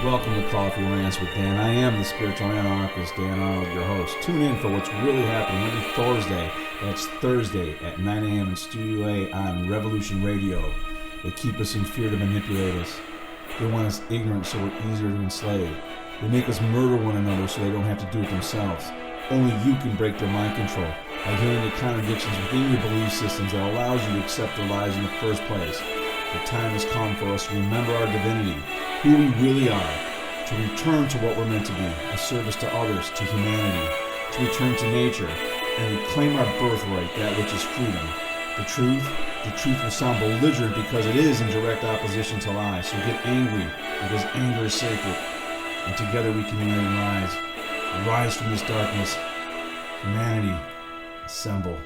Welcome to Coffee Rants with Dan. I am the spiritual anarchist, Dan Arnold, your host. Tune in for what's really happening every Thursday. That's Thursday at 9 a.m. in Studio A on Revolution Radio. They keep us in fear to manipulate us. They want us ignorant so we're easier to enslave. They make us murder one another so they don't have to do it themselves. Only you can break their mind control by hearing the contradictions within your belief systems that allows you to accept their lies in the first place. The time has come for us to remember our divinity, who we really are, to return to what we're meant to be, a service to others, to humanity, to return to nature, and reclaim our birthright, that which is freedom. The truth will sound belligerent because it is in direct opposition to lies. So get angry, because anger is sacred. And together we can unite and rise. Rise from this darkness. Humanity, assemble.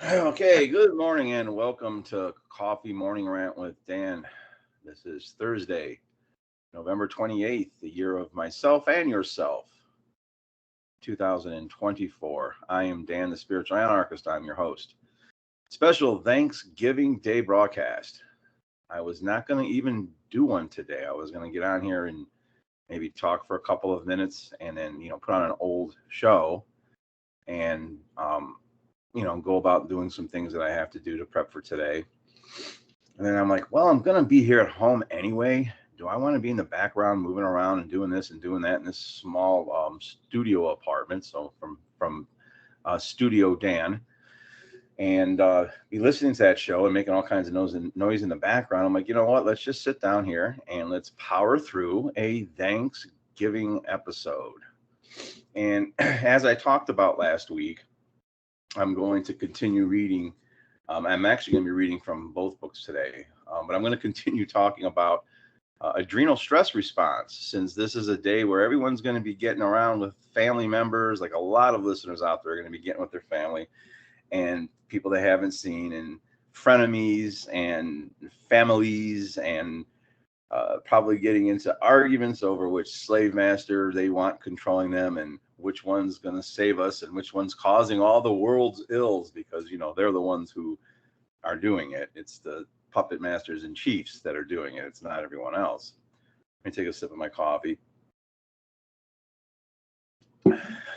Okay, good morning and welcome to Coffee Morning Rant with Dan. This is Thursday, November 28th, the year of myself and yourself, 2024. I am Dan, the spiritual anarchist. I'm your host. Special Thanksgiving Day broadcast. I was not going to even do one today. I was going to get on here and maybe talk for a couple of minutes and then, put on an old show and, go about doing some things that I have to do to prep for today. And then I'm like, well, I'm going to be here at home anyway. Do I want to be in the background moving around and doing this and doing that in this small studio apartment? So from Studio Dan, and be listening to that show and making all kinds of noise in the background. I'm like, you know what? Let's just sit down here and let's power through a Thanksgiving episode. And as I talked about last week, I'm going to continue reading. I'm actually going to be reading from both books today, but I'm going to continue talking about adrenal stress response, since this is a day where everyone's going to be getting around with family members. Like a lot of listeners out there are going to be getting with their family and people they haven't seen, and frenemies and families, and probably getting into arguments over which slave master they want controlling them and which one's going to save us and which one's causing all the world's ills, because, they're the ones who are doing it. It's the puppet masters and chiefs that are doing it. It's not everyone else. Let me take a sip of my coffee.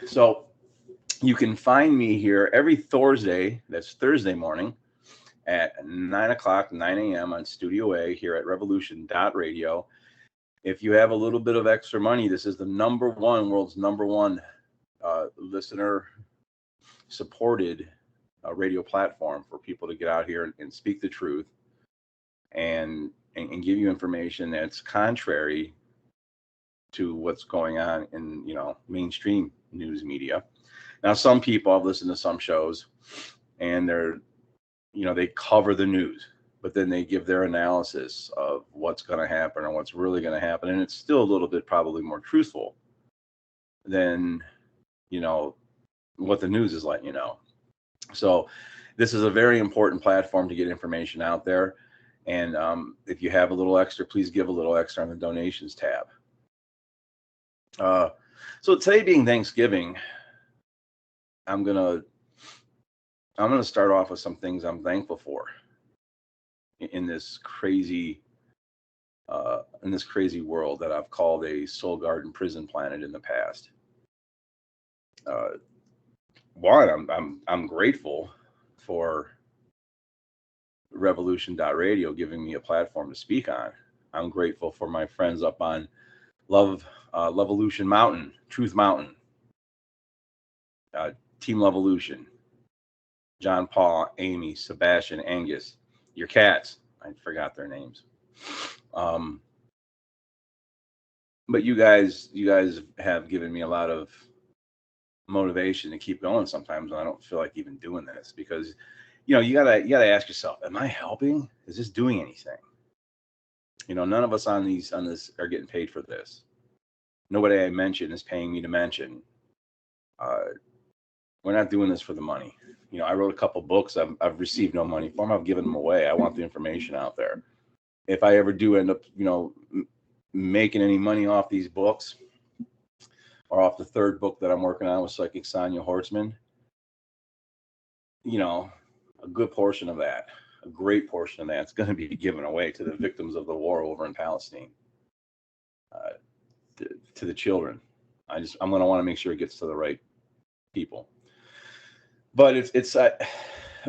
So you can find me here every Thursday. That's Thursday morning at 9 a.m. on Studio A here at revolution.radio. If you have a little bit of extra money, this is the world's number one listener supported radio platform for people to get out here and speak the truth and give you information that's contrary to what's going on in, mainstream news media. Now, some people, I've listened to some shows and they're, they cover the news. but then they give their analysis of what's going to happen or what's really going to happen. And it's still a little bit probably more truthful than, what the news is letting you know. So this is a very important platform to get information out there. And if you have a little extra, please give a little extra on the donations tab. So today being Thanksgiving, I'm gonna start off with some things I'm thankful for in this crazy world that I've called a soul garden prison planet in the past. One, I'm grateful for Revolution.radio giving me a platform to speak on. I'm grateful for my friends up on Levolution Mountain, Truth Mountain, Team Levolution, John Paul, Amy, Sebastian, Angus, your cats. I forgot their names. But you guys have given me a lot of motivation to keep going sometimes when I don't feel like even doing this, because you gotta ask yourself, am I helping? Is this doing anything? None of us on this are getting paid for this. Nobody I mention is paying me to mention. We're not doing this for the money. I wrote a couple books. I've received no money for them. I've given them away. I want the information out there. If I ever do end up, making any money off these books or off the third book that I'm working on with Psychic Sonia Hortzman, a good portion of that, a great portion of that is going to be given away to the victims of the war over in Palestine, to the children. I'm going to want to make sure it gets to the right people. But it's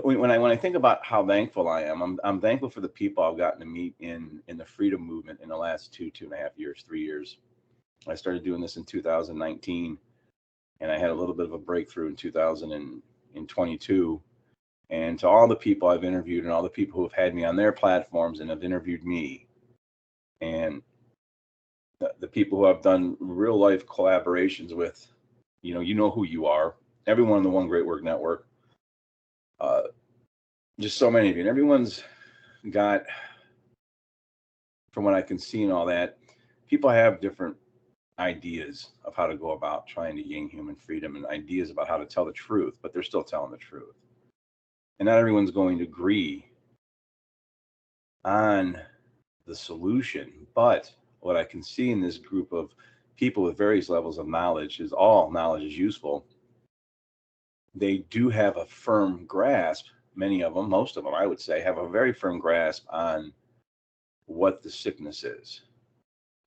when I think about how thankful I am, I'm thankful for the people I've gotten to meet in the freedom movement in the last 2.5 years, 3 years. I started doing this in 2019, and I had a little bit of a breakthrough in 2022. And to all the people I've interviewed and all the people who have had me on their platforms and have interviewed me, and the people who I've done real life collaborations with, you know who you are, everyone in the One Great Work Network, just so many of you, and everyone's got, from what I can see and all that, people have different ideas of how to go about trying to gain human freedom and ideas about how to tell the truth, but they're still telling the truth. And not everyone's going to agree on the solution. But what I can see in this group of people with various levels of knowledge is all knowledge is useful. They do have a firm grasp, many of them, most of them, I would say, have a very firm grasp on what the sickness is.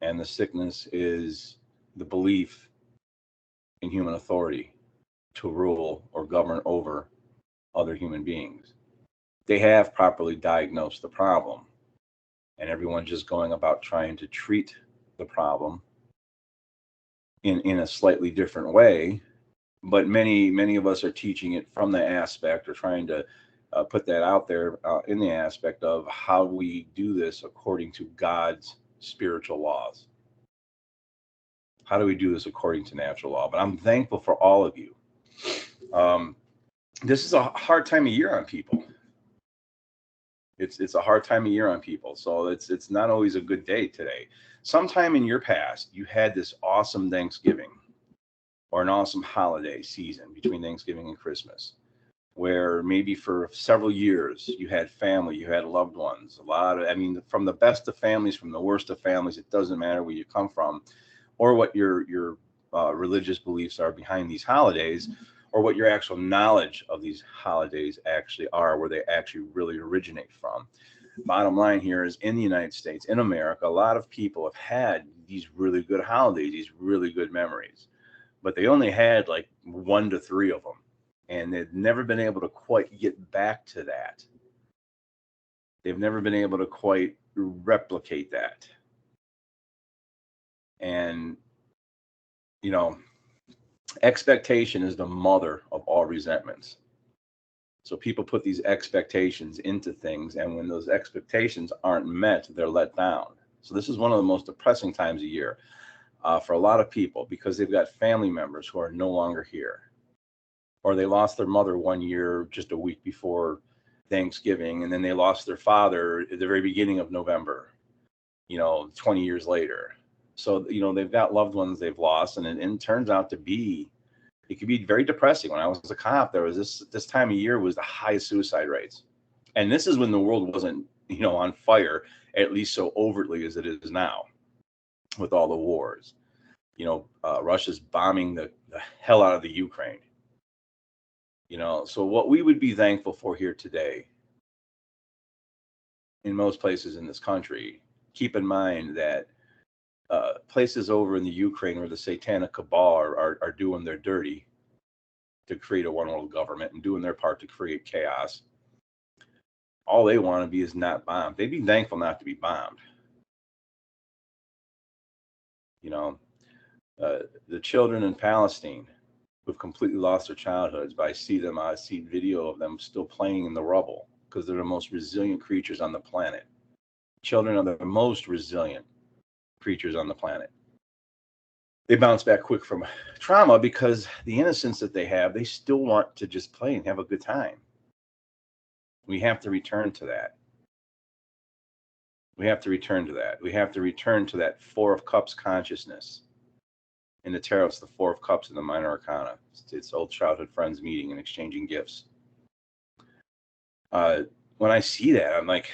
And the sickness is the belief in human authority to rule or govern over other human beings. They have properly diagnosed the problem, and everyone's just going about trying to treat the problem in a slightly different way. But many of us are teaching it from the aspect, or trying to put that out there in the aspect of how we do this according to God's spiritual laws. How do we do this according to natural law? But I'm thankful for all of you. This is a hard time of year on people. It's a hard time of year on people. So it's not always a good day today. Sometime in your past, you had this awesome Thanksgiving or an awesome holiday season between Thanksgiving and Christmas, where maybe for several years you had family, you had loved ones, from the best of families, from the worst of families. It doesn't matter where you come from or what your religious beliefs are behind these holidays, or what your actual knowledge of these holidays actually are, where they actually really originate from. Bottom line here is, in the United States, in America, a lot of people have had these really good holidays, these really good memories, but they only had like 1 to 3 of them, and they've never been able to quite get back to that. They've never been able to quite replicate that. And, expectation is the mother of all resentments. So people put these expectations into things, and when those expectations aren't met, they're let down. So this is one of the most depressing times of year for a lot of people, because they've got family members who are no longer here, or they lost their mother 1 year just a week before Thanksgiving, and then they lost their father at the very beginning of November, 20 years later. So, they've got loved ones they've lost, and it turns out it could be very depressing. When I was a cop, there was this time of year was the highest suicide rates. And this is when the world wasn't, on fire, at least so overtly as it is now with all the wars. Russia's bombing the hell out of the Ukraine. So what we would be thankful for here today, in most places in this country, keep in mind that places over in the Ukraine where the satanic cabal are doing their dirty to create a one world government and doing their part to create chaos. All they want to be is not bombed. They'd be thankful not to be bombed. The children in Palestine who've completely lost their childhoods, but I see video of them still playing in the rubble because they're the most resilient creatures on the planet. Children are the most resilient creatures on the planet. They bounce back quick from trauma because the innocence that they have, they still want to just play and have a good time. We have to return to that. We have to return to that Four of Cups consciousness. In the tarot, it's the Four of Cups in the Minor Arcana. It's old childhood friends meeting and exchanging gifts. When I see that, I'm like,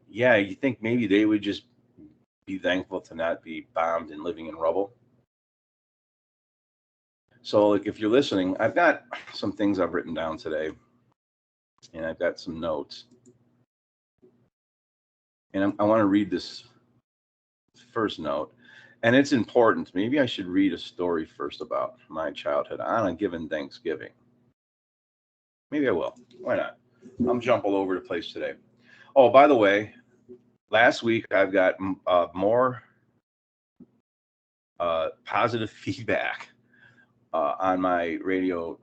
yeah, you think maybe they would just be thankful to not be bombed and living in rubble? So, like, if you're listening, I've got some things I've written down today, and I've got some notes. And I want to read this first note. And it's important. Maybe I should read a story first about my childhood on a given Thanksgiving. Maybe I will. Why not? I'm jumping all over the place today. Oh, by the way, last week I've got more positive feedback on my radio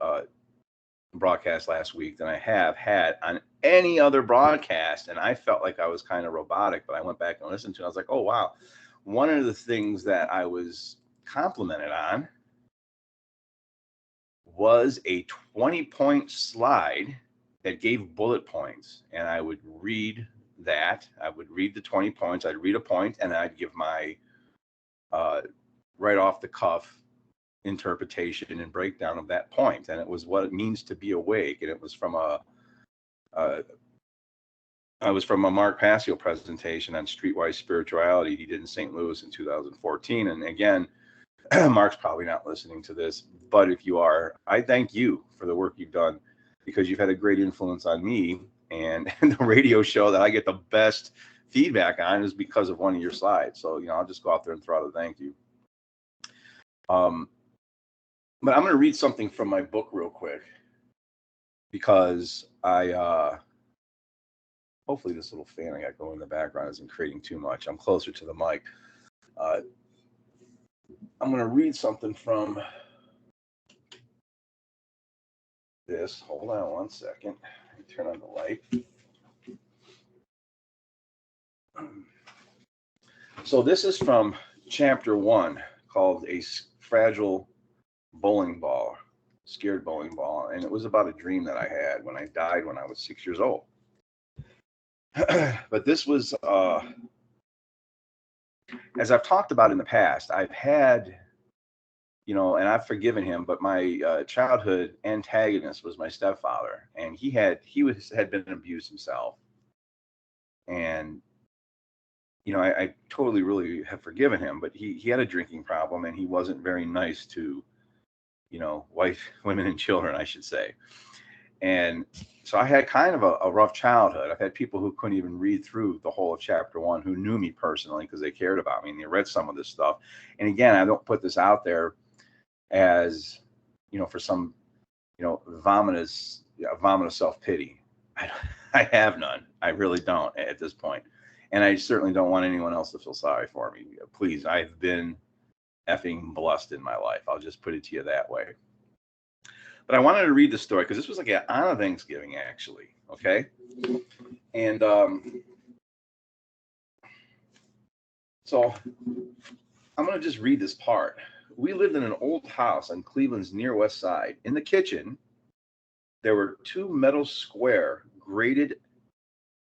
broadcast last week than I have had on any other broadcast. And I felt like I was kind of robotic, but I went back and listened to it. I was like, oh, wow. One of the things that I was complimented on was a 20-point slide that gave bullet points. And I would read that. I would read the 20 points. I'd read a point, and I'd give my right off the cuff interpretation and breakdown of that point. And it was what it means to be awake. And it was from a Mark Passio presentation on streetwise spirituality he did in St. Louis in 2014. And again, Mark's probably not listening to this, but if you are, I thank you for the work you've done, because you've had a great influence on me. And the radio show that I get the best feedback on is because of one of your slides. So, I'll just go out there and throw out a thank you. But I'm going to read something from my book real quick, because hopefully this little fan I got going in the background isn't creating too much. I'm closer to the mic. I'm going to read something from this. Hold on one second. Let me turn on the light. So this is from chapter 1, called A Fragile Bowling Ball, Scared Bowling Ball. And it was about a dream that I had when I died when I was 6 years old. But this was, as I've talked about in the past, I've had, and I've forgiven him, but my childhood antagonist was my stepfather, and he had been abused himself. And, I totally really have forgiven him, but he had a drinking problem, and he wasn't very nice to, women and children, I should say. And so I had kind of a rough childhood. I've had people who couldn't even read through the whole of chapter 1 who knew me personally because they cared about me and they read some of this stuff. And again, I don't put this out there as, for some, vomit of self-pity. I have none. I really don't at this point. And I certainly don't want anyone else to feel sorry for me. Please, I've been effing blessed in my life. I'll just put it to you that way. But I wanted to read the story because this was like on a Thanksgiving, actually. Okay. And so I'm going to just read this part. We lived in an old house on Cleveland's near west side. In the kitchen, there were two metal square grated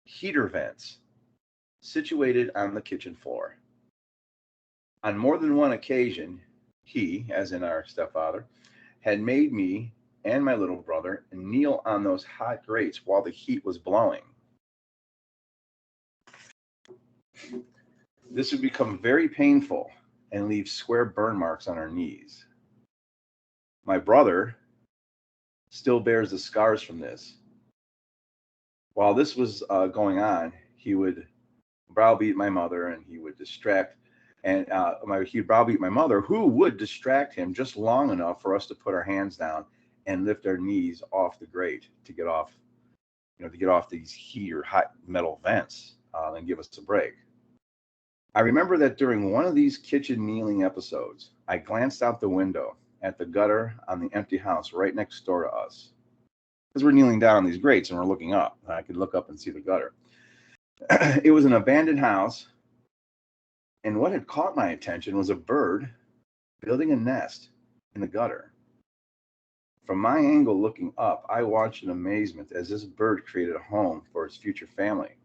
heater vents situated on the kitchen floor. On more than one occasion, he, as in our stepfather, had made me and my little brother kneel on those hot grates while the heat was blowing. This would become very painful and leave square burn marks on our knees. My brother still bears the scars from this. While this was going on, he would browbeat my mother, and he would distract, and he'd browbeat my mother, who would distract him just long enough for us to put our hands down and lift our knees off the grate to get off, these heat or hot metal vents, and give us a break. I remember that during one of these kitchen kneeling episodes, I glanced out the window at the gutter on the empty house right next door to us. Because we're kneeling down on these grates and we're looking up. I could look up and see the gutter. It was an abandoned house, and what had caught my attention was a bird building a nest in the gutter. From my angle looking up, I watched in amazement as this bird created a home for its future family.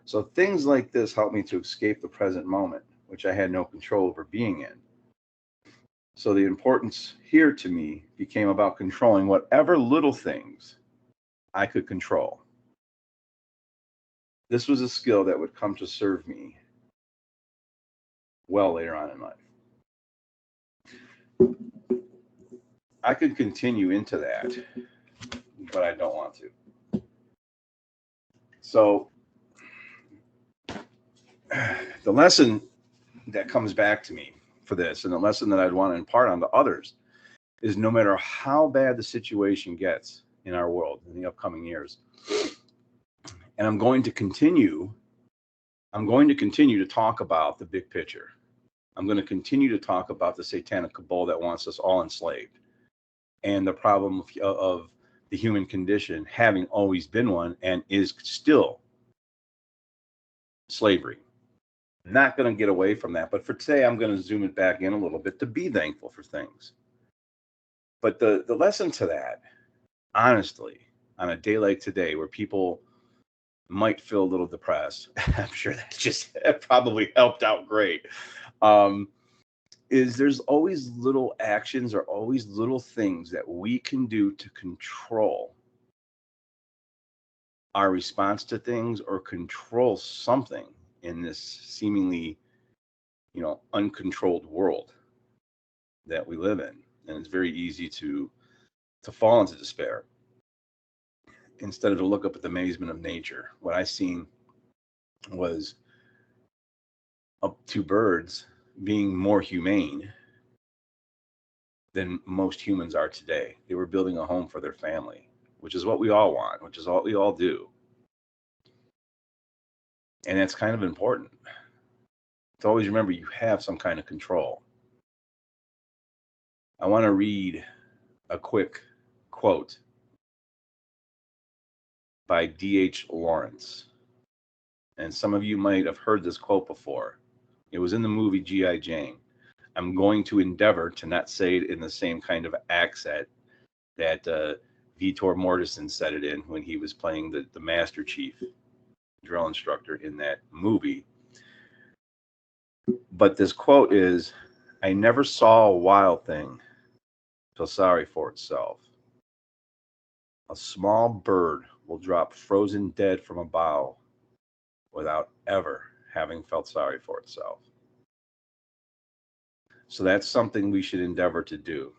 So things like this helped me to escape the present moment, which I had no control over being in. So the importance here to me became about controlling whatever little things I could control. This was a skill that would come to serve me well later on in life. I could continue into that, but I don't want to. So the lesson that comes back to me for this, and the lesson that I'd want to impart on to others, is no matter how bad the situation gets in our world in the upcoming years, and I'm going to continue to talk about the big picture. I'm going to continue to talk about the satanic cabal that wants us all enslaved, and the problem of the human condition having always been one and is still slavery. I'm not going to get away from that, but for today, I'm going to zoom it back in a little bit to be thankful for things. But the lesson to that, honestly, on a day like today where people might feel a little depressed, I'm sure that probably helped out great, is there's always little actions or always little things that we can do to control our response to things or control something in this seemingly, uncontrolled world that we live in. And it's very easy to fall into despair instead of to look up at the amazement of nature. What I seen was up two birds being more humane than most humans are today. They were building a home for their family, which is what we all want, which is what we all do. And that's kind of important to always remember you have some kind of control. I want to read a quick quote by DH Larence. And some of you might have heard this quote before. It was in the movie G.I. Jane. I'm going to endeavor to not say it in the same kind of accent that Vitor Mortensen said it in when he was playing the Master Chief drill instructor in that movie. But this quote is, I never saw a wild thing feel sorry for itself. A small bird will drop frozen dead from a bough without ever having felt sorry for itself. So that's something we should endeavor to do.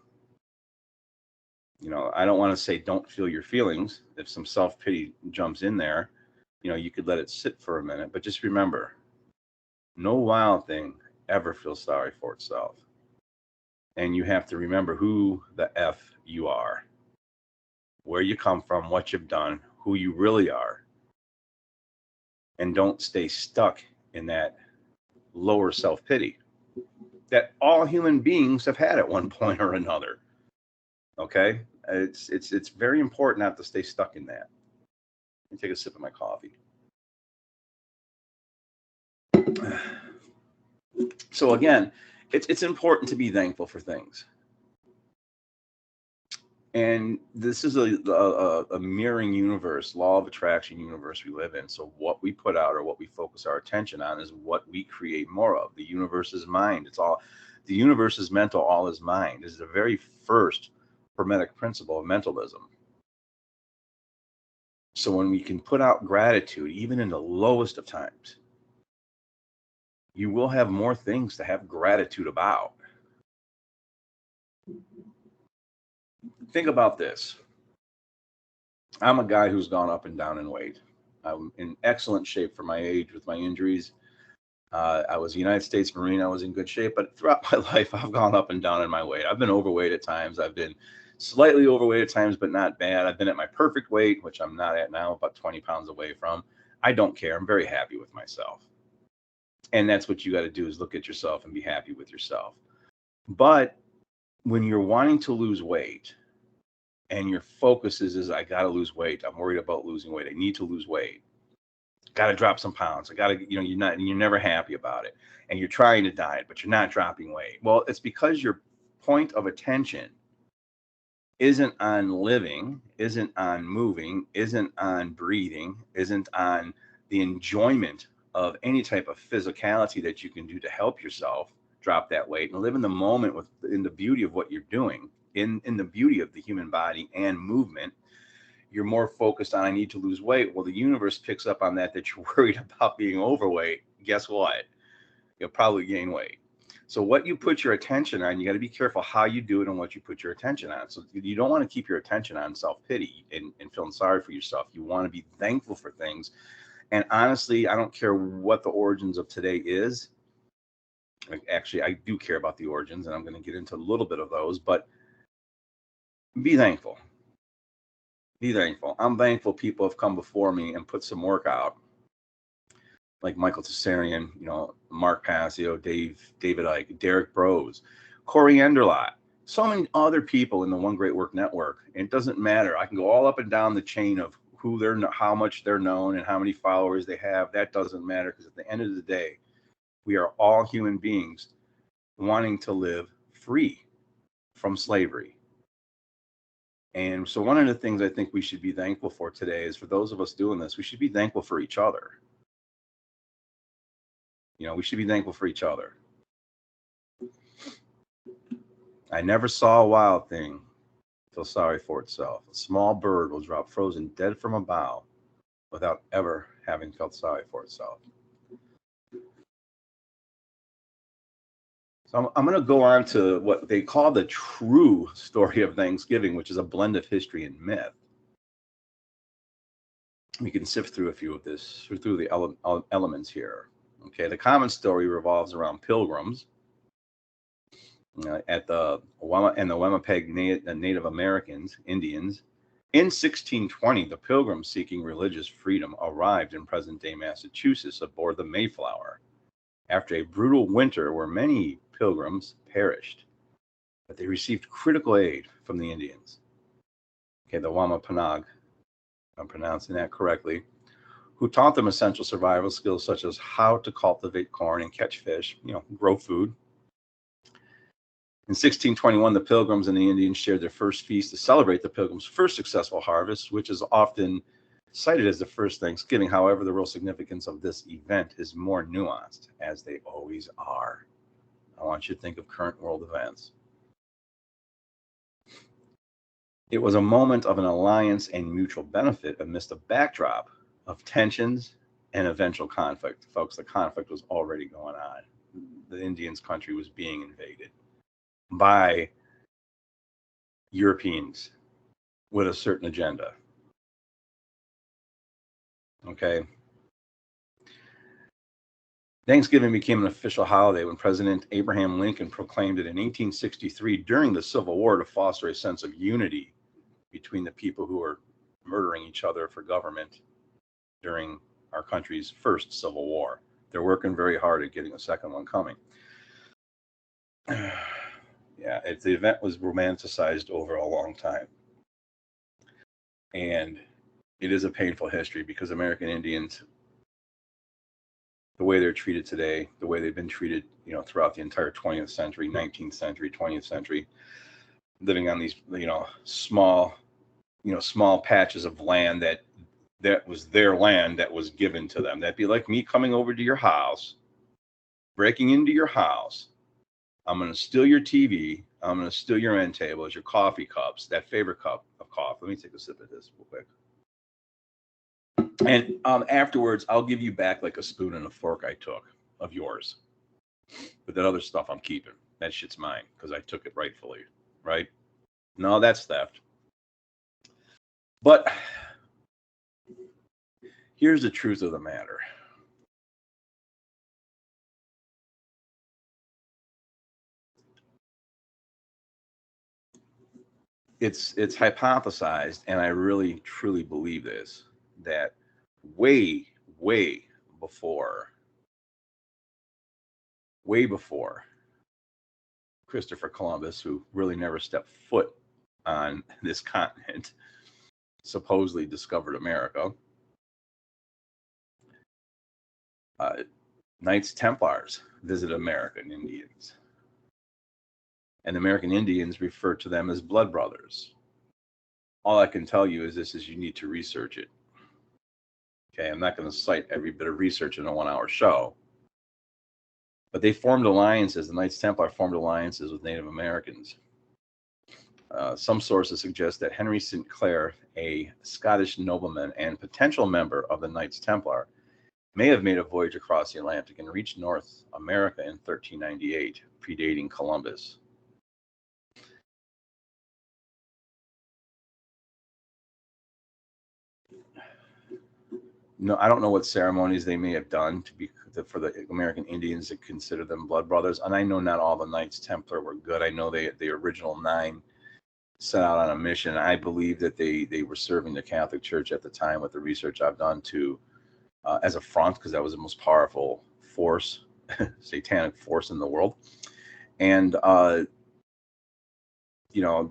I don't want to say don't feel your feelings. If some self-pity jumps in there, you could let it sit for a minute. But just remember, no wild thing ever feels sorry for itself. And you have to remember who the F you are, where you come from, what you've done, who you really are. And don't stay stuck in that lower self-pity that all human beings have had at one point or another. Okay? It's very important not to stay stuck in that. Let me take a sip of my coffee. So again, it's important to be thankful for things. And this is a mirroring universe, law of attraction universe we live in. So what we put out or what we focus our attention on is what we create more of. The universe is mind. The universe is mental, all is mind. This is the very first Hermetic principle of mentalism. So when we can put out gratitude, even in the lowest of times, you will have more things to have gratitude about. Think about this. I'm a guy who's gone up and down in weight. I'm in excellent shape for my age with my injuries. I was a United States Marine. I was in good shape, but throughout my life, I've gone up and down in my weight. I've been overweight at times. I've been slightly overweight at times, but not bad. I've been at my perfect weight, which I'm not at now, about 20 pounds away from. I don't care. I'm very happy with myself. And that's what you got to do, is look at yourself and be happy with yourself. But when you're wanting to lose weight and your focus is I got to lose weight. I'm worried about losing weight. I need to lose weight. Got to drop some pounds. I got to, you're never happy about it. And you're trying to diet, but you're not dropping weight. Well, it's because your point of attention isn't on living, isn't on moving, isn't on breathing, isn't on the enjoyment of any type of physicality that you can do to help yourself drop that weight and live in the moment in the beauty of what you're doing, in the beauty of the human body and movement. You're more focused on, I need to lose weight. Well, the universe picks up on that you're worried about being overweight. Guess what? You'll probably gain weight. So what you put your attention on, you got to be careful how you do it and what you put your attention on. So you don't want to keep your attention on self-pity and feeling sorry for yourself. You want to be thankful for things. And honestly, I don't care what the origins of today is. Actually, I do care about the origins, and I'm going to get into a little bit of those, but be thankful. Be thankful. I'm thankful people have come before me and put some work out, like Michael Tessarian, Mark Passio, David Icke, Derek Brose, Corey Enderlot, so many other people in the One Great Work Network. And it doesn't matter. I can go all up and down the chain of how much they're known and how many followers they have. That doesn't matter, because at the end of the day, we are all human beings wanting to live free from slavery. And so one of the things I think we should be thankful for today is, for those of us doing this, we should be thankful for each other. We should be thankful for each other. I never saw a wild thing feel sorry for itself. A small bird will drop frozen dead from a bough without ever having felt sorry for itself. So I'm going to go on to what they call the true story of Thanksgiving, which is a blend of history and myth. We can sift through a few of this, through the elements here. Okay, the common story revolves around pilgrims at the Wamapeg Native Americans, Indians. In 1620, the pilgrims seeking religious freedom arrived in present-day Massachusetts aboard the Mayflower after a brutal winter where many pilgrims perished, but they received critical aid from the Indians. Okay, the Wampanoag, if I'm pronouncing that correctly, who taught them essential survival skills such as how to cultivate corn and catch fish, grow food. In 1621, the Pilgrims and the Indians shared their first feast to celebrate the Pilgrims' first successful harvest, which is often cited as the first Thanksgiving. However, the real significance of this event is more nuanced, as they always are. I want you to think of current world events. It was a moment of an alliance and mutual benefit amidst a backdrop of tensions and eventual conflict. Folks, the conflict was already going on. The Indians' country was being invaded by Europeans with a certain agenda. Okay. Thanksgiving became an official holiday when President Abraham Lincoln proclaimed it in 1863 during the Civil War to foster a sense of unity between the people who were murdering each other for government during our country's first Civil War. They're working very hard at getting a second one coming. Yeah, the event was romanticized over a long time. And it is a painful history, because American Indians, the way they're treated today, the way they've been treated, throughout the entire 20th century, 19th century, 20th century, living on these, small patches of land that was their land that was given to them. That'd be like me coming over to your house, breaking into your house. I'm going to steal your TV. I'm going to steal your end tables, your coffee cups, that favorite cup of coffee. Let me take a sip of this real quick. And afterwards, I'll give you back like a spoon and a fork I took of yours. But that other stuff I'm keeping. That shit's mine because I took it rightfully, right? No, that's theft. But here's the truth of the matter. It's hypothesized, and I really truly believe this, that way before Christopher Columbus, who really never stepped foot on this continent, supposedly discovered America, Knights Templars visited American Indians. And American Indians refer to them as blood brothers. All I can tell you is this: is you need to research it. Okay, I'm not going to cite every bit of research in a 1-hour show. But they formed alliances. The Knights Templar formed alliances with Native Americans. Some sources suggest that Henry St. Clair, a Scottish nobleman and potential member of the Knights Templar, may have made a voyage across the Atlantic and reached North America in 1398, predating Columbus. No, I don't know what ceremonies they may have done for the American Indians to consider them blood brothers. And I know not all the Knights Templar were good. I know the original 9 set out on a mission. I believe that they were serving the Catholic Church at the time, with the research I've done, to as a front, because that was the most powerful force, satanic force in the world. And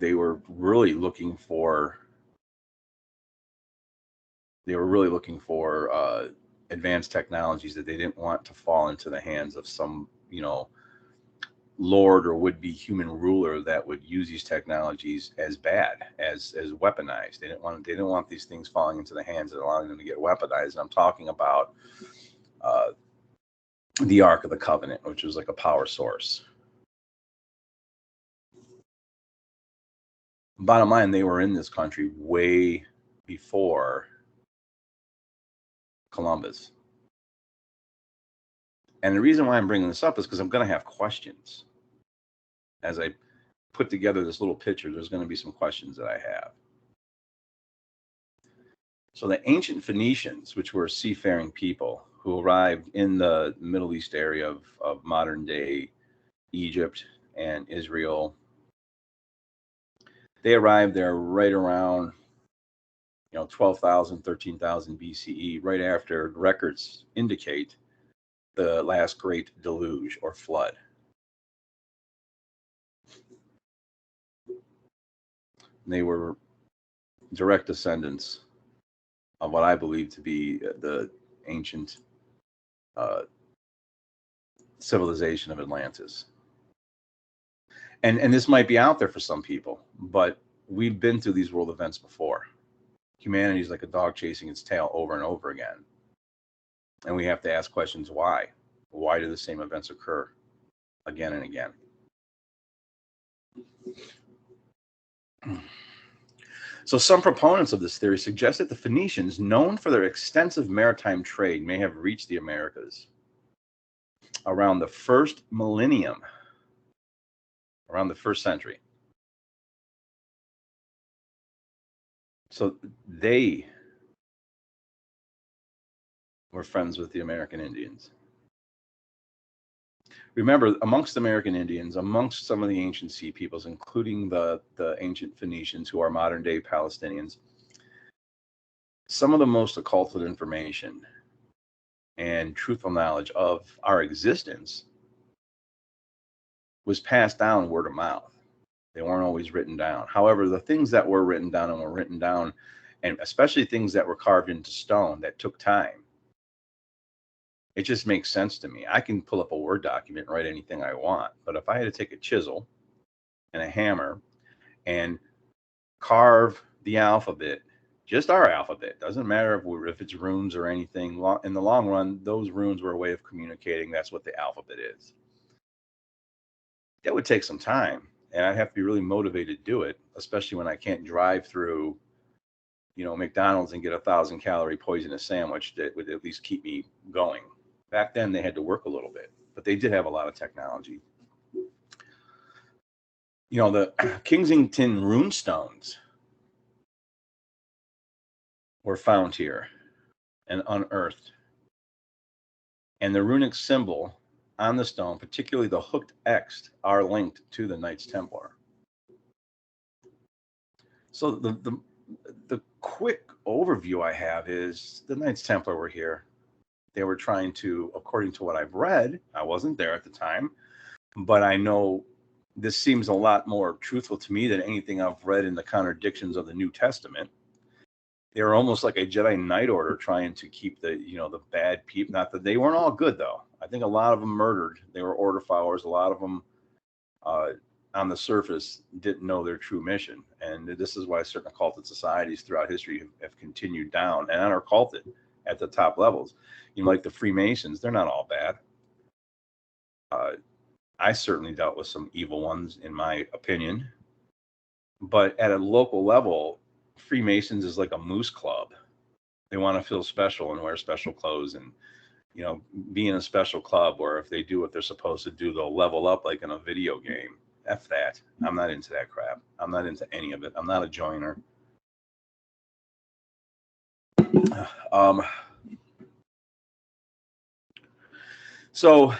they were really looking for advanced technologies that they didn't want to fall into the hands of some, lord or would-be human ruler that would use these technologies as bad, as weaponized. They didn't want these things falling into the hands and allowing them to get weaponized. And I'm talking about the Ark of the Covenant, which was like a power source. Bottom line, they were in this country way before Columbus. And the reason why I'm bringing this up is because I'm going to have questions. As I put together this little picture, there's going to be some questions that I have. So the ancient Phoenicians, which were seafaring people who arrived in the Middle East area of modern day Egypt and Israel, they arrived there right around 12,000, 13,000 BCE, right after records indicate the last great deluge or flood. They were direct descendants of what I believe to be the ancient civilization of Atlantis. And this might be out there for some people, but we've been through these world events before. Humanity is like a dog chasing its tail over and over again. And we have to ask questions: why? Why do the same events occur again and again? So some proponents of this theory suggest that the Phoenicians, known for their extensive maritime trade, may have reached the Americas around the first millennium, around the first century. So they were friends with the American Indians. Remember, amongst American Indians, amongst some of the ancient sea peoples, including the ancient Phoenicians, who are modern day Palestinians, some of the most occulted information and truthful knowledge of our existence was passed down word of mouth. They weren't always written down. However, the things that were written down, and especially things that were carved into stone that took time, it just makes sense to me. I can pull up a Word document and write anything I want. But if I had to take a chisel and a hammer and carve the alphabet, just our alphabet. Doesn't matter if it's runes or anything. In the long run, those runes were a way of communicating. That's what the alphabet is. That would take some time, and I'd have to be really motivated to do it, especially when I can't drive through, McDonald's and get 1,000-calorie poisonous sandwich that would at least keep me going. Back then, they had to work a little bit, but they did have a lot of technology. The Kensington runestones were found here and unearthed. And the runic symbol on the stone, particularly the hooked X, are linked to the Knights Templar. So the quick overview I have is the Knights Templar were here. They were trying to, according to what I've read, I wasn't there at the time, but I know this seems a lot more truthful to me than anything I've read in the contradictions of the New Testament. They were almost like a Jedi Knight Order trying to keep the bad people. Not that they weren't all good, though. I think a lot of them murdered. They were order followers. A lot of them on the surface didn't know their true mission. And this is why certain occulted societies throughout history have continued down and are occulted at the top levels. Like the Freemasons, they're not all bad. I certainly dealt with some evil ones, in my opinion. But at a local level, Freemasons is like a moose club. They want to feel special and wear special clothes and, be in a special club where if they do what they're supposed to do, they'll level up like in a video game. F that. I'm not into that crap. I'm not into any of it. I'm not a joiner. So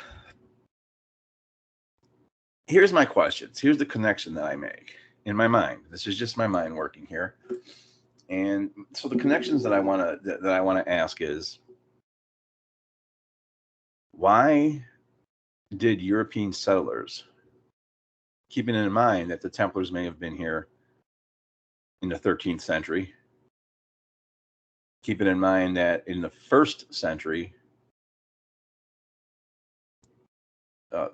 here's my questions. Here's the connection that I make in my mind. This is just my mind working here. And so the connections that I want to ask is, why did European settlers, keeping in mind that the Templars may have been here in the 13th century, keeping in mind that in the 1st century,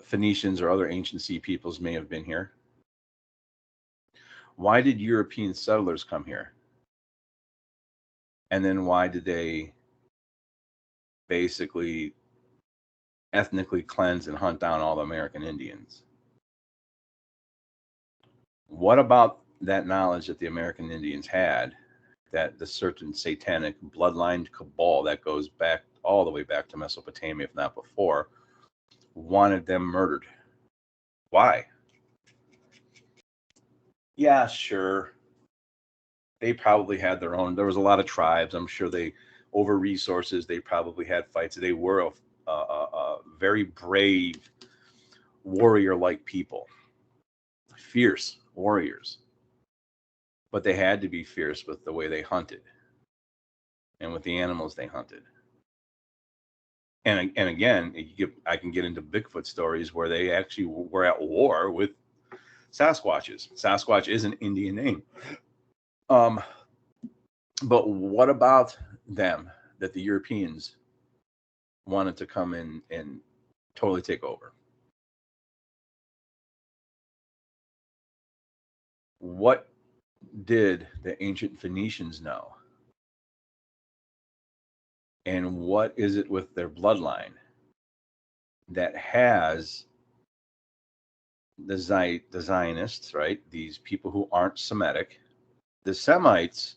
Phoenicians or other ancient sea peoples may have been here. Why did European settlers come here? And then why did they basically ethnically cleanse and hunt down all the American Indians? What about that knowledge that the American Indians had, that the certain satanic bloodline cabal that goes back all the way back to Mesopotamia, if not before, wanted them murdered? Why? Yeah, sure. They probably had their own. There was a lot of tribes. I'm sure they, over resources, they probably had fights. They were a very brave, warrior-like people, fierce warriors. But they had to be fierce with the way they hunted and with the animals they hunted. And again, I can get into Bigfoot stories where they actually were at war with Sasquatches. Sasquatch is an Indian name. But what about them that the Europeans wanted to come in and totally take over? What did the ancient Phoenicians know? And what is it with their bloodline that has the Zionists, right? These people who aren't Semitic. The Semites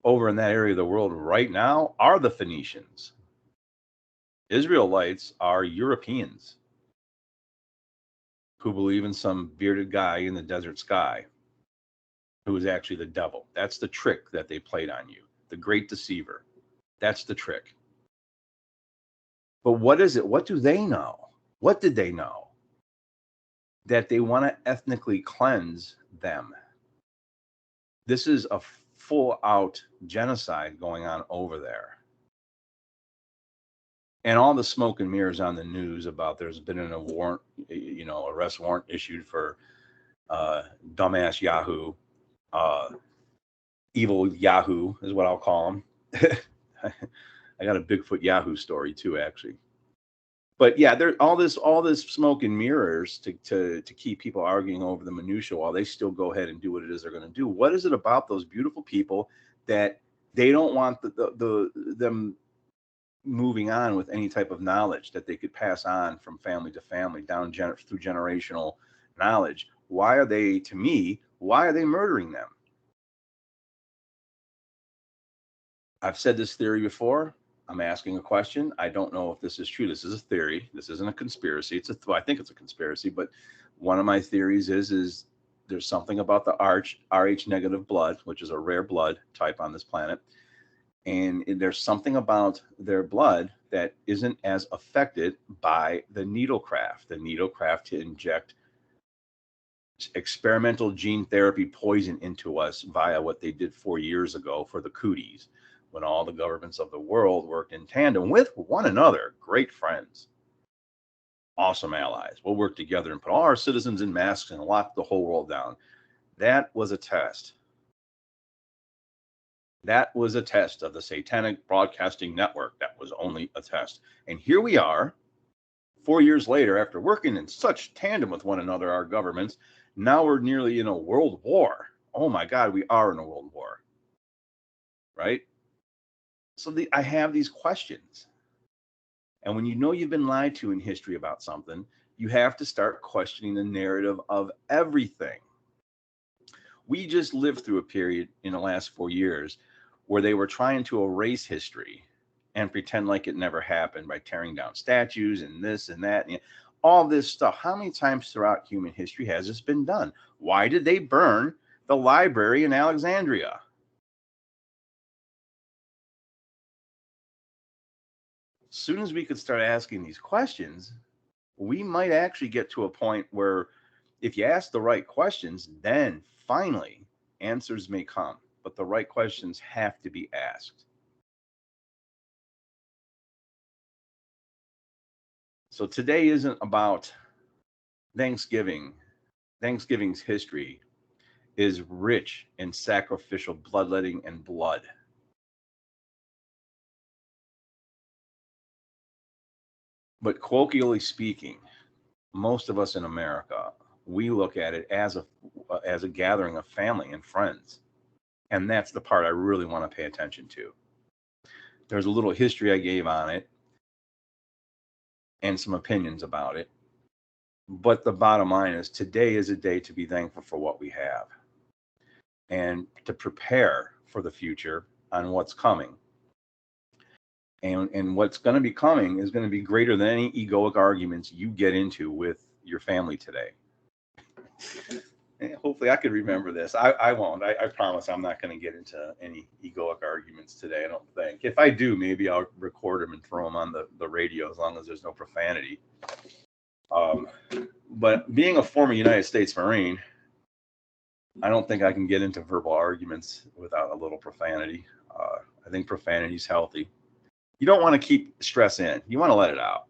over in that area of the world right now are the Phoenicians. Israelites are Europeans who believe in some bearded guy in the desert sky who is actually the devil. That's the trick that they played on you. The great deceiver. That's the trick. But what is it? What do they know? What did they know? That they want to ethnically cleanse them. This is a full-out genocide going on over there. And all the smoke and mirrors on the news about there's been a warrant, arrest warrant issued for dumbass Yahoo, evil Yahoo is what I'll call him. I got a Bigfoot Yahoo story too, actually. But yeah, there all this smoke and mirrors to keep people arguing over the minutia while they still go ahead and do what it is they're going to do. What is it about those beautiful people that they don't want them moving on with any type of knowledge that they could pass on from family to family down through generational knowledge? Why are they, to me, why are they murdering them? I've said this theory before. I'm asking a question. I don't know if this is true. This is a theory. This isn't a conspiracy. I think it's a conspiracy, but one of my theories is there's something about the Rh negative blood, which is a rare blood type on this planet. And there's something about their blood that isn't as affected by the needlecraft to inject experimental gene therapy poison into us via what they did 4 years ago for the cooties, when all the governments of the world worked in tandem with one another, great friends, awesome allies. We'll work together and put all our citizens in masks and lock the whole world down. That was a test. That was a test of the Satanic Broadcasting Network. That was only a test. And here we are, 4 years later, after working in such tandem with one another, our governments, now we're nearly in a world war. Oh my God, we are in a world war. Right? So I have these questions. And when you know you've been lied to in history about something, you have to start questioning the narrative of everything. We just lived through a period in the last 4 years where they were trying to erase history and pretend like it never happened by tearing down statues and this and that, and all this stuff. How many times throughout human history has this been done? Why did they burn the library in Alexandria? As soon as we could start asking these questions, we might actually get to a point where if you ask the right questions, then finally answers may come. But the right questions have to be asked. So today isn't about Thanksgiving. Thanksgiving's history is rich in sacrificial bloodletting and blood. But colloquially speaking, most of us in America, we look at it as a gathering of family and friends. And that's the part I really want to pay attention to. There's a little history I gave on it and some opinions about it. But the bottom line is today is a day to be thankful for what we have and to prepare for the future on what's coming. And what's going to be coming is going to be greater than any egoic arguments you get into with your family today. And hopefully I could remember this. I won't. I promise I'm not going to get into any egoic arguments today, I don't think. If I do, maybe I'll record them and throw them on the radio as long as there's no profanity. But being a former United States Marine, I don't think I can get into verbal arguments without a little profanity. I think profanity is healthy. You don't want to keep stress in. You want to let it out.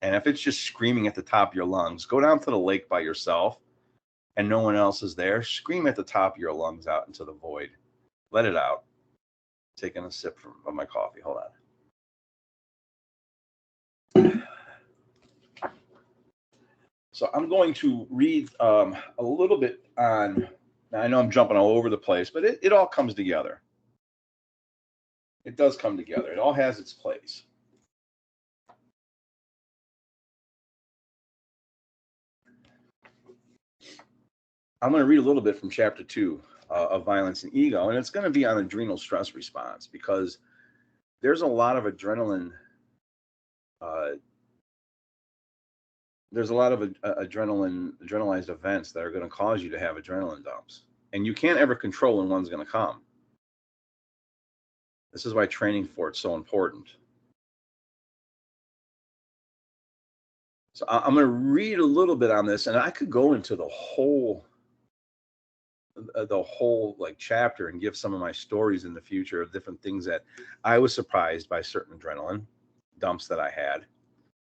And if it's just screaming at the top of your lungs, go down to the lake by yourself and no one else is there. Scream at the top of your lungs out into the void. Let it out. Taking a sip of my coffee. Hold on. So I'm going to read a little bit on, I know I'm jumping all over the place, but it all comes together. It does come together. It all has its place. I'm going to read a little bit from chapter 2 of Violence and Ego, and it's going to be on adrenal stress response because there's a lot of adrenaline. There's a lot of adrenalized events that are going to cause you to have adrenaline dumps, and you can't ever control when one's going to come. This is why training for it's so important. So I'm going to read a little bit on this, and I could go into the whole like chapter and give some of my stories in the future of different things that I was surprised by certain adrenaline dumps that I had,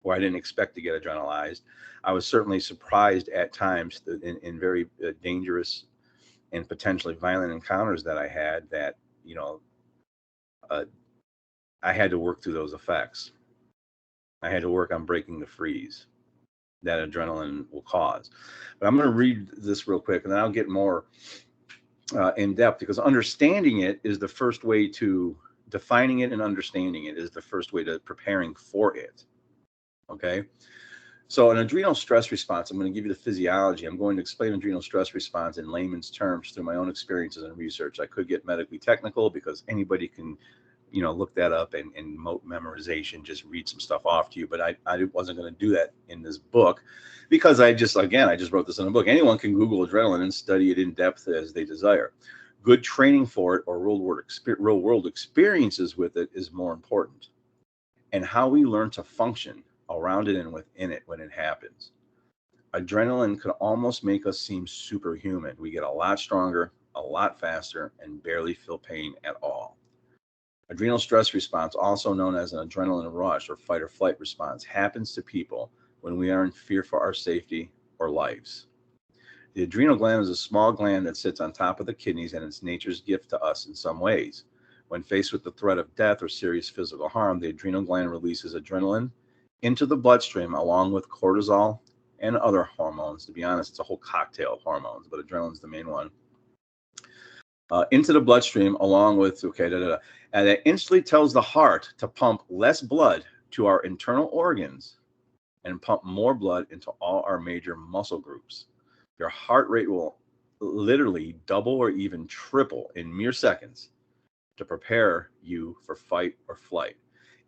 where I didn't expect to get adrenalized. I was certainly surprised at times in very dangerous and potentially violent encounters that I had that, I had to work through those effects. I had to work on breaking the freeze that adrenaline will cause. But I'm going to read this real quick, and then I'll get more in depth, because understanding it is the first way to defining it, and understanding it is the first way to preparing for it. Okay. So an adrenal stress response, I'm going to give you the physiology. I'm going to explain adrenal stress response in layman's terms through my own experiences and research. I could get medically technical, because anybody can, look that up and memorization, just read some stuff off to you. But I wasn't going to do that in this book, because I just wrote this in a book. Anyone can Google adrenaline and study it in depth as they desire. Good training for it, or real world experiences with it, is more important. And how we learn to function around it and within it when it happens. Adrenaline could almost make us seem superhuman. We get a lot stronger, a lot faster, and barely feel pain at all. Adrenal stress response, also known as an adrenaline rush or fight or flight response, happens to people when we are in fear for our safety or lives. The adrenal gland is a small gland that sits on top of the kidneys, and it's nature's gift to us in some ways. When faced with the threat of death or serious physical harm, the adrenal gland releases adrenaline into the bloodstream along with cortisol and other hormones. To be honest, it's a whole cocktail of hormones, but adrenaline's the main one. Into the bloodstream along with, and that instantly tells the heart to pump less blood to our internal organs and pump more blood into all our major muscle groups. Your heart rate will literally double or even triple in mere seconds to prepare you for fight or flight.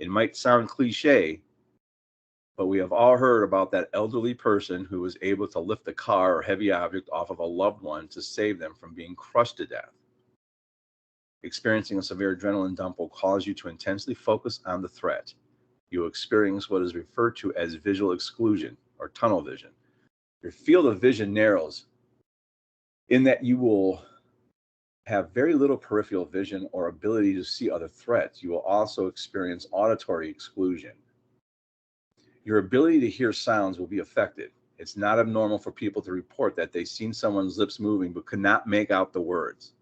It might sound cliche, but we have all heard about that elderly person who was able to lift a car or heavy object off of a loved one to save them from being crushed to death. Experiencing a severe adrenaline dump will cause you to intensely focus on the threat. You will experience what is referred to as visual exclusion or tunnel vision. Your field of vision narrows in that you will have very little peripheral vision or ability to see other threats. You will also experience auditory exclusion. Your ability to hear sounds will be affected. It's not abnormal for people to report that they've seen someone's lips moving but could not make out the words.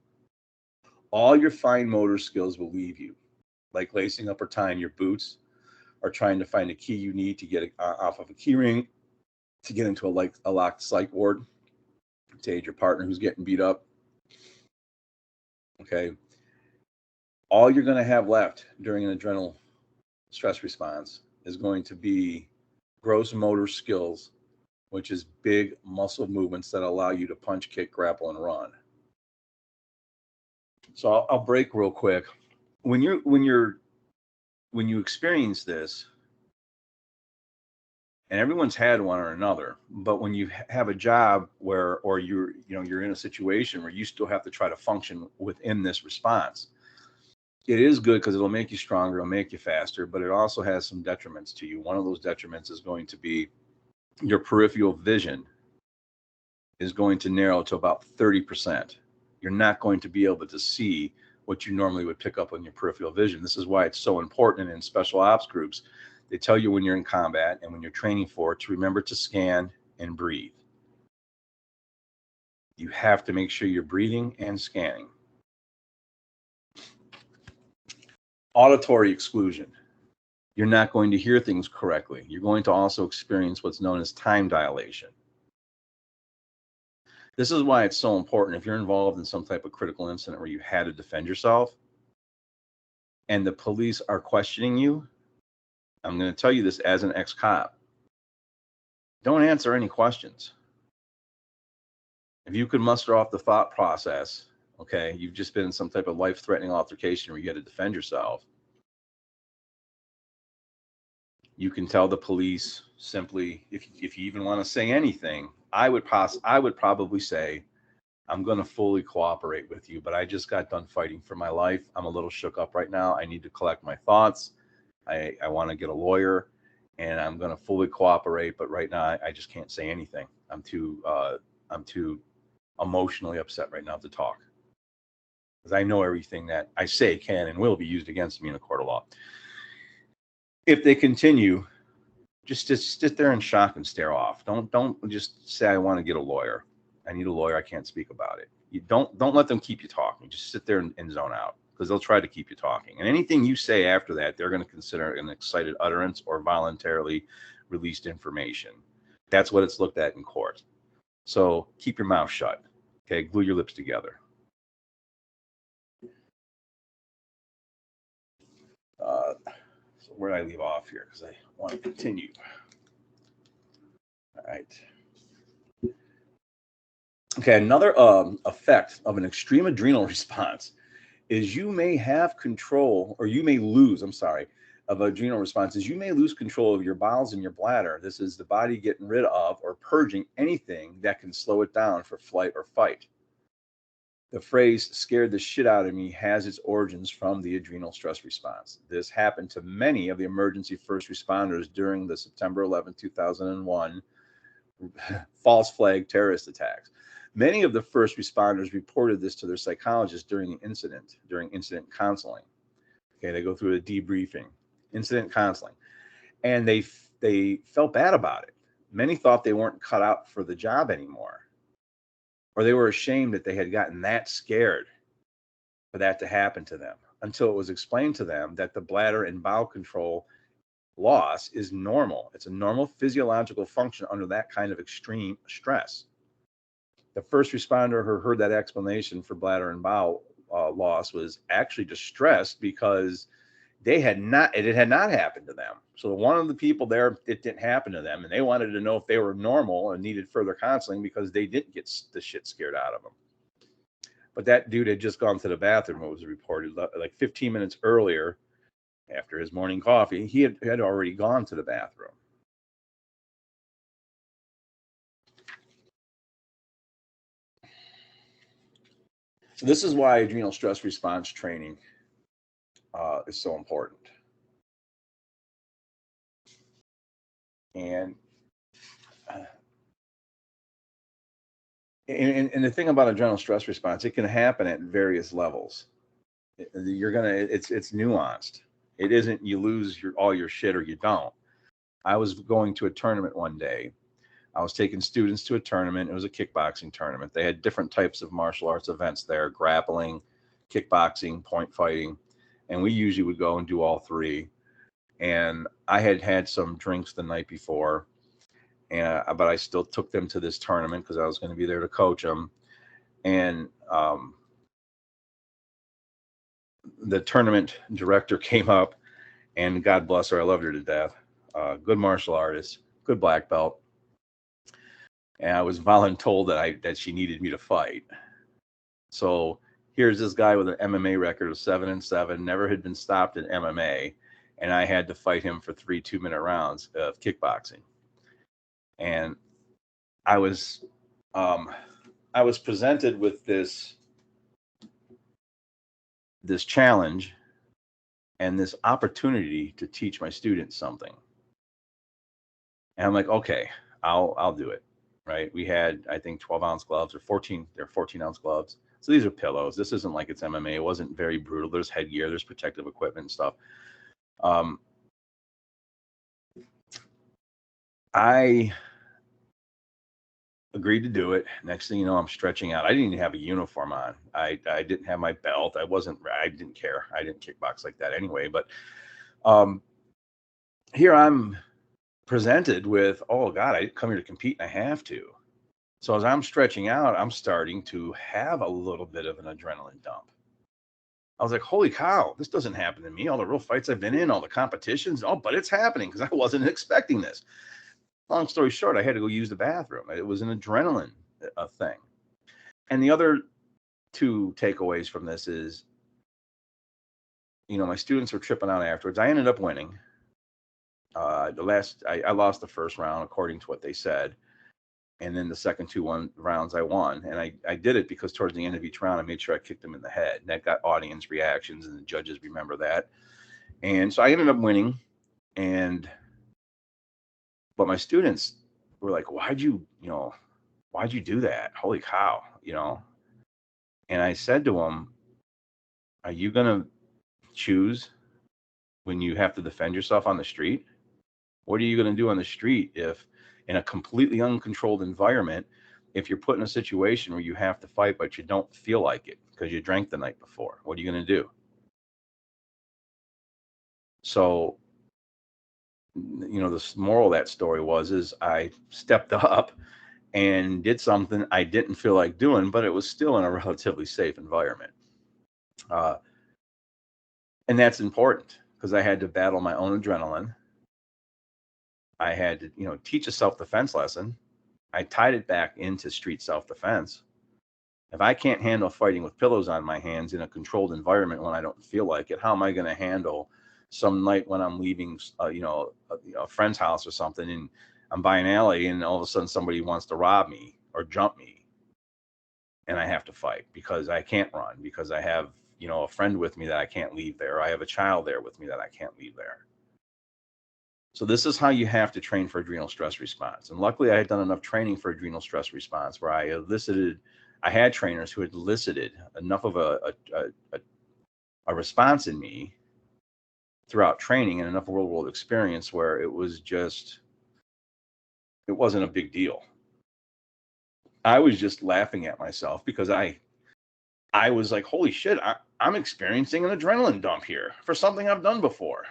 All your fine motor skills will leave you, like lacing up or tying your boots, or trying to find a key you need to get off of a key ring to get into a locked psych ward to aid your partner who's getting beat up. Okay. All you're going to have left during an adrenal stress response is going to be gross motor skills, which is big muscle movements that allow you to punch, kick, grapple, and run. So I'll break real quick. When you experience this, and everyone's had one or another, but when you have a job or you're in a situation where you still have to try to function within this response, it is good because it'll make you stronger, it'll make you faster, but it also has some detriments to you. One of those detriments is going to be your peripheral vision is going to narrow to about 30%. You're not going to be able to see what you normally would pick up on your peripheral vision. This is why it's so important in special ops groups. They tell you when you're in combat and when you're training for it to remember to scan and breathe. You have to make sure you're breathing and scanning. Auditory exclusion. You're not going to hear things correctly. You're going to also experience what's known as time dilation. This is why it's so important if you're involved in some type of critical incident where you had to defend yourself and the police are questioning you. I'm going to tell you this as an ex-cop. Don't answer any questions. If you could muster off the thought process, okay, you've just been in some type of life-threatening altercation where you had to defend yourself, you can tell the police simply, if you even want to say anything, I would probably say, I'm going to fully cooperate with you, but I just got done fighting for my life. I'm a little shook up right now. I need to collect my thoughts. I want to get a lawyer, and I'm going to fully cooperate, but right now I just can't say anything. I'm too emotionally upset right now to talk, because I know everything that I say can and will be used against me in a court of law. If they continue, just sit there in shock and stare off. Don't just say, I want to get a lawyer. I need a lawyer. I can't speak about it. You don't let them keep you talking. Just sit there and zone out. because they'll try to keep you talking. And anything you say after that, they're going to consider an excited utterance or voluntarily released information. That's what it's looked at in court. So keep your mouth shut. Okay, glue your lips together. So where did I leave off here? Because I want to continue. All right. Okay, another effect of an extreme adrenal response is you may have control, or you may lose, of adrenal responses. You may lose control of your bowels and your bladder. This is the body getting rid of or purging anything that can slow it down for flight or fight. The phrase "scared the shit out of me" has its origins from the adrenal stress response. This happened to many of the emergency first responders during the September 11, 2001 false flag terrorist attacks. Many of the first responders reported this to their psychologist during incident counseling. Okay, they go through a debriefing, incident counseling, and they felt bad about it. Many thought they weren't cut out for the job anymore, or they were ashamed that they had gotten that scared for that to happen to them, until it was explained to them that the bladder and bowel control loss is normal. It's a normal physiological function under that kind of extreme stress. The first responder who heard that explanation for bladder and bowel loss was actually distressed because it had not happened to them. So one of the people there, it didn't happen to them, and they wanted to know if they were normal and needed further counseling because they didn't get the shit scared out of them. But that dude had just gone to the bathroom. It was reported like 15 minutes earlier, after his morning coffee. He had already gone to the bathroom. So this is why adrenal stress response training is so important. And the thing about adrenal stress response, it can happen at various levels. It's nuanced. It isn't you lose all your shit or you don't. I was going to a tournament one day. I was taking students to a tournament. It was a kickboxing tournament. They had different types of martial arts events there: grappling, kickboxing, point fighting. And we usually would go and do all three. And I had had some drinks the night before, but I still took them to this tournament because I was going to be there to coach them. And the tournament director came up, and God bless her, I loved her to death. Good martial artist, good black belt. And I was voluntold that she needed me to fight. So here's this guy with an MMA record of 7-7, never had been stopped in MMA, and I had to fight him for 3 2-minute rounds of kickboxing. And I was presented with this challenge and this opportunity to teach my students something. And I'm like, okay, I'll do it. Right? We had, I think, 12-ounce gloves or 14-ounce gloves. So these are pillows. This isn't like it's MMA. It wasn't very brutal. There's headgear, there's protective equipment and stuff. I agreed to do it. Next thing you know, I'm stretching out. I didn't even have a uniform on. I didn't have my belt. I didn't care. I didn't kickbox like that anyway. But here I'm presented with, oh God, I come here to compete and I have to. So as I'm stretching out, I'm starting to have a little bit of an adrenaline dump. I was like, holy cow, this doesn't happen to me. All the real fights I've been in, all the competitions, but it's happening because I wasn't expecting this. Long story short, I had to go use the bathroom. It was an adrenaline thing. And the other 2 takeaways from this is, my students were tripping out afterwards. I ended up winning. I lost the first round according to what they said. And then the second 2 rounds I won. And I did it because towards the end of each round, I made sure I kicked them in the head. And that got audience reactions, and the judges remember that. And so I ended up winning. But my students were like, why'd you do that? Holy cow, And I said to them, are you going to choose when you have to defend yourself on the street? What are you going to do on the street if, in a completely uncontrolled environment, if you're put in a situation where you have to fight, but you don't feel like it because you drank the night before? What are you going to do? So, the moral of that story is I stepped up and did something I didn't feel like doing, but it was still in a relatively safe environment. And that's important because I had to battle my own adrenaline. I had to, teach a self-defense lesson. I tied it back into street self-defense. If I can't handle fighting with pillows on my hands in a controlled environment when I don't feel like it, how am I going to handle some night when I'm leaving, a friend's house or something, and I'm by an alley, and all of a sudden somebody wants to rob me or jump me, and I have to fight because I can't run, because I have, a friend with me that I can't leave there. I have a child there with me that I can't leave there. So this is how you have to train for adrenal stress response. And luckily I had done enough training for adrenal stress response where I had trainers who had elicited enough of a response in me throughout training and enough real world experience where it wasn't a big deal. I was just laughing at myself because I was like, holy shit, I'm experiencing an adrenaline dump here for something I've done before.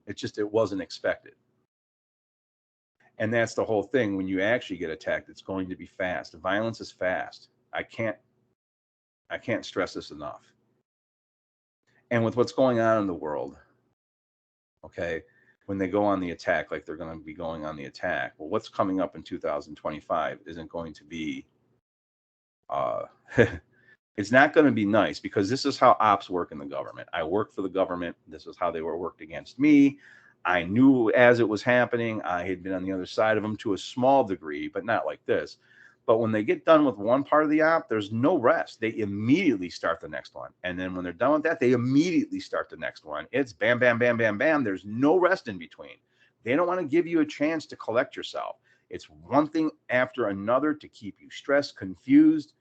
It wasn't expected. And that's the whole thing. When you actually get attacked, it's going to be fast. Violence is fast. I can't stress this enough. And with what's going on in the world, okay, when they go on the attack, like they're going to be going on the attack, well, what's coming up in 2025 isn't going to be, it's not going to be nice, because this is how ops work in the government. I worked for the government. This is how they were worked against me. I knew as it was happening. I had been on the other side of them to a small degree, but not like this. But when they get done with one part of the op, there's no rest. They immediately start the next one. And then when they're done with that, they immediately start the next one. It's bam, bam, bam, bam, bam. There's no rest in between. They don't want to give you a chance to collect yourself. It's one thing after another to keep you stressed, confused,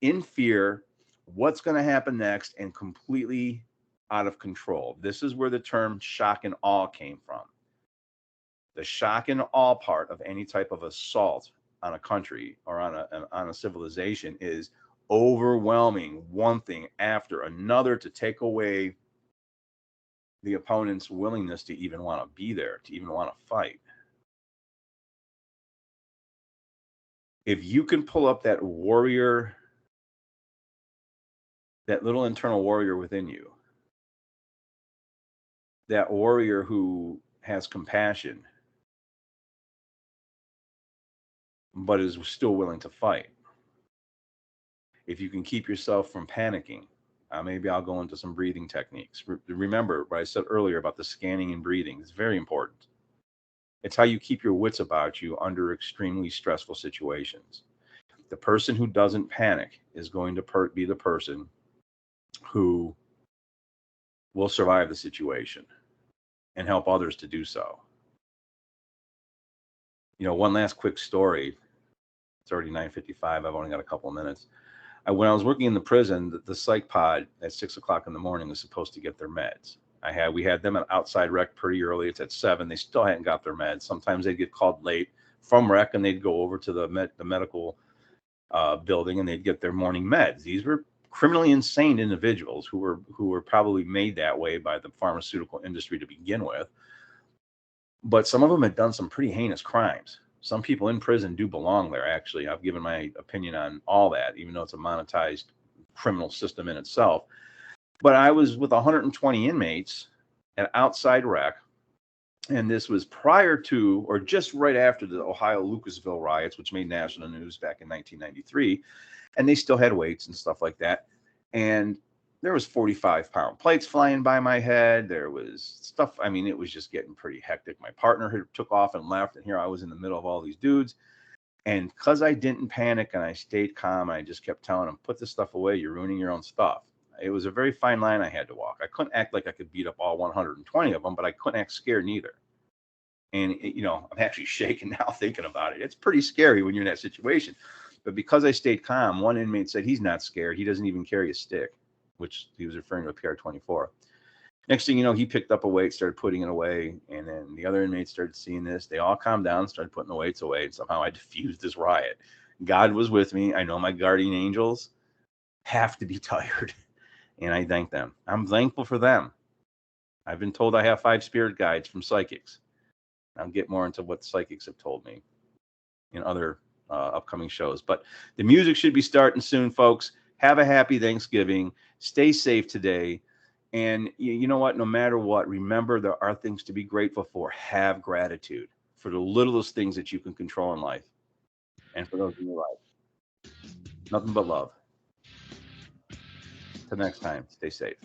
in fear, what's going to happen next, and completely out of control. This is where the term shock and awe came from. The shock and awe part of any type of assault on a country or on a civilization is overwhelming, one thing after another, to take away the opponent's willingness to even want to be there, to even want to fight. If you can pull up that warrior, that little internal warrior within you, that warrior who has compassion, but is still willing to fight. If you can keep yourself from panicking, maybe I'll go into some breathing techniques. Remember what I said earlier about the scanning and breathing. It's very important. It's how you keep your wits about you under extremely stressful situations. The person who doesn't panic is going to be the person who will survive the situation and help others to do so. One last quick story. It's already 9:55. I've only got a couple of minutes. When I was working in the prison, the psych pod at 6 o'clock in the morning was supposed to get their meds. We had them at outside rec pretty early. It's at 7. They still hadn't got their meds. Sometimes they'd get called late from rec, and they'd go over to the medical building, and they'd get their morning meds. These were criminally insane individuals who were probably made that way by the pharmaceutical industry to begin with. But some of them had done some pretty heinous crimes. Some people in prison do belong there, actually. I've given my opinion on all that, even though it's a monetized criminal system in itself. But I was with 120 inmates at outside rec, and this was prior to, or just right after, the Ohio Lucasville riots, which made national news back in 1993, and they still had weights and stuff like that. And there was 45-pound plates flying by my head. There was stuff. I mean, it was just getting pretty hectic. My partner had took off and left, and here I was in the middle of all these dudes. And because I didn't panic and I stayed calm, I just kept telling them, put this stuff away. You're ruining your own stuff. It was a very fine line I had to walk. I couldn't act like I could beat up all 120 of them, but I couldn't act scared neither. And, I'm actually shaking now thinking about it. It's pretty scary when you're in that situation. But because I stayed calm, one inmate said he's not scared. He doesn't even carry a stick, which he was referring to a PR-24. Next thing you know, he picked up a weight, started putting it away, and then the other inmates started seeing this. They all calmed down, started putting the weights away, and somehow I diffused this riot. God was with me. I know my guardian angels have to be tired, and I thank them. I'm thankful for them. I've been told I have 5 spirit guides from psychics. I'll get more into what psychics have told me in other upcoming shows. But the music should be starting soon, folks. Have a happy Thanksgiving. Stay safe today. And you know what? No matter what, remember there are things to be grateful for. Have gratitude for the littlest things that you can control in life and for those in your life. Nothing but love. Till next time, stay safe.